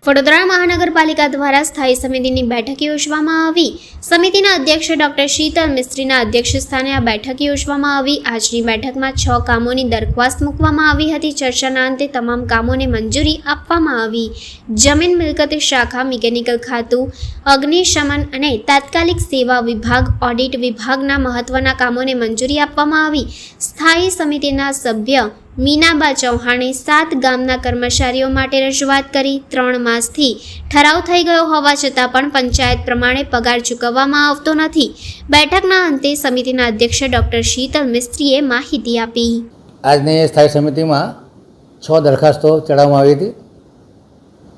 વડોદરા મહાનગરપાલિકા દ્વારા સ્થાયી સમિતિની બેઠક યોજવામાં આવી. સમિતિના અધ્યક્ષ ડોક્ટર શીતલ મિસ્ત્રીના અધ્યક્ષસ્થાને આ બેઠક યોજવામાં આવી. આજની બેઠકમાં 6 કામોની દરખાસ્ત મૂકવામાં આવી હતી. ચર્ચાના અંતે તમામ કામોને મંજૂરી આપવામાં આવી. જમીન મિલકત શાખા, મિકેનિકલ ખાતું, અગ્નિશમન અને તાત્કાલિક સેવા વિભાગ, ઓડિટ વિભાગના મહત્વના કામોને મંજૂરી આપવામાં આવી. સ્થાયી સમિતિના સભ્ય મીનાબા ચૌહાણે 7 ગામના કર્મચારીઓ માટે રજૂઆત કરી. 3 માસથી ઠરાવ થઈ ગયો હોવા છતાં પણ પંચાયત પ્રમાણે પગાર ચૂકવવામાં આવતો નથી. બેઠકના અંતે સમિતિના અધ્યક્ષ ડોક્ટર શીતલ મિસ્ત્રીએ માહિતી આપી. આજની સ્થાયી સમિતિમાં 6 દરખાસ્તો ચડાવવામાં આવી હતી.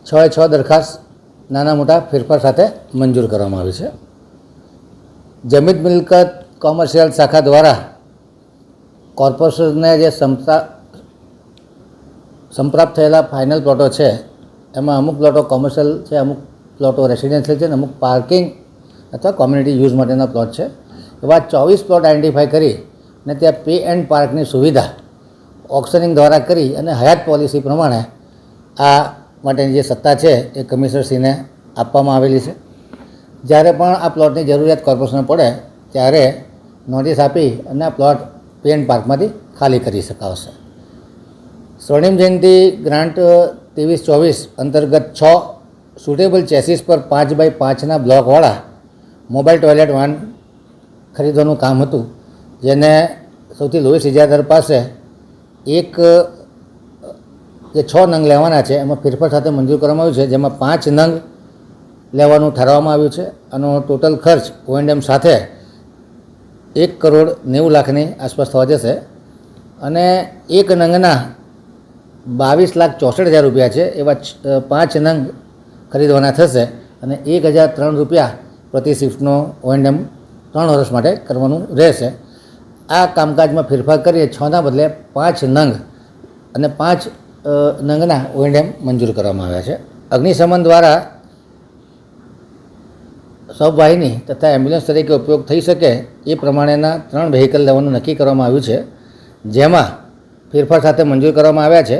6 દરખાસ્ત નાના મોટા ફેરફાર સાથે મંજૂર કરવામાં આવી છે. જમીન મિલકત કોમર્શિયલ શાખા દ્વારા કોર્પોરેશનને જે સંપ્રાપ્ત થયેલા ફાઇનલ પ્લોટો છે એમાં અમુક પ્લોટો કોમર્શિયલ છે, અમુક પ્લોટો રેસિડેન્શિયલ છે અને અમુક પાર્કિંગ અથવા કોમ્યુનિટી યુઝ માટેના પ્લોટ છે. એવા 24 પ્લોટ આઈડેન્ટિફાઈ કરી અને ત્યાં પે એન્ડ પાર્કની સુવિધા ઓક્શનિંગ દ્વારા કરી અને હયાત પોલિસી પ્રમાણે આ માટેની જે સત્તા છે એ કમિશનરશ્રીને આપવામાં આવેલી છે. જ્યારે પણ આ પ્લોટની જરૂરિયાત કોર્પોરેશનને પડે ત્યારે નોટિસ આપી અને આ પ્લોટ પે એન્ડ પાર્કમાંથી ખાલી કરી શકાશે. સ્વર્ણિમ જયંતિ ગ્રાન્ટ 23-24 અંતર્ગત 6 સુટેબલ ચેસીસ પર 5x5ના બ્લોકવાળા મોબાઈલ ટોયલેટ વાન ખરીદવાનું કામ હતું, જેને સૌથી લોએસ્ટ ઇજાદાર પાસે એક જે 6 નંગ લેવાના છે એમાં ફેરફાર સાથે મંજૂર કરવામાં આવ્યું છે, જેમાં 5 નંગ લેવાનું ઠરાવવામાં આવ્યું છે. આનો ટોટલ ખર્ચ O&M સાથે 1,90,00,000ની આસપાસ થવા જશે અને એક નંગના 22,64,000 રૂપિયા છે. એવા 5 નંગ ખરીદવાના થશે અને 1,003 રૂપિયા પ્રતિ શિફ્ટનો O&M 3 વર્ષ માટે કરવાનું રહેશે. આ કામકાજમાં ફેરફાર કરીએ 6ના બદલે 5 નંગ અને 5 નંગના O&M મંજૂર કરવામાં આવ્યા છે. અગ્નિશમન દ્વારા સબવાહિની તથા એમ્બ્યુલન્સ તરીકે ઉપયોગ થઈ શકે એ પ્રમાણેના 3 વ્હીકલ લેવાનું નક્કી કરવામાં આવ્યું છે, જેમાં ફેરફાર સાથે મંજૂર કરવામાં આવ્યા છે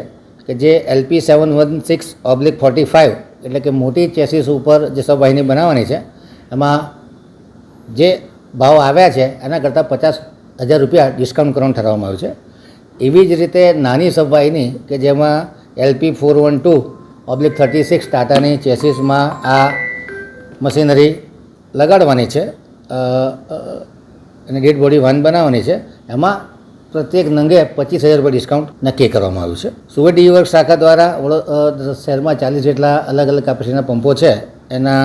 કે જે LP 716/45 એટલે કે મોટી ચેસીસ ઉપર જે સબવાહિની બનાવવાની છે એમાં જે ભાવ આવ્યા છે એના કરતાં 50,000 રૂપિયા ડિસ્કાઉન્ટ કરવાનું ઠરાવવામાં આવ્યું છે. એવી જ રીતે નાની સબવાહિની કે જેમાં LP 412/36 ટાટાની ચેસીસમાં આ મશીનરી લગાડવાની છે અને ડેડ બોડી વાન બનાવવાની છે, એમાં પ્રત્યેક નંગે 25,000 રૂપિયા ડિસ્કાઉન્ટ નક્કી કરવામાં આવ્યું છે. સુરત ડીવર્ક શાખા દ્વારા શહેરમાં 40 જેટલા અલગ અલગ કેપેસિટીના પંપો છે એના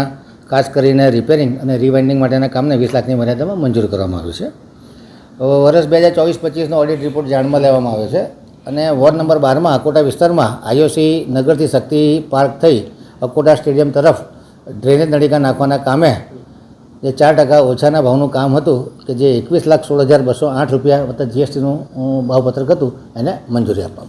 ખાસ કરીને રિપેરિંગ અને રીવાઇન્ડિંગ માટેના કામને 20 લાખની મર્યાદામાં મંજૂર કરવામાં આવ્યું છે. વર્ષ 2024-25નો ઓડિટ રિપોર્ટ જાણમાં લેવામાં આવ્યો છે અને વોર્ડ નંબર 12માં અકોટા વિસ્તારમાં IOC નગરથી શક્તિ પાર્ક થઈ અકોટા સ્ટેડિયમ તરફ ડ્રેનેજ નળીકા નાખવાના કામે જે 4% ઓછાના ભાવનું કામ હતું કે જે 21,16,208 રૂપિયા વત્તા GSTનું ભાવપત્રક હતું એને મંજૂરી આપવામાં.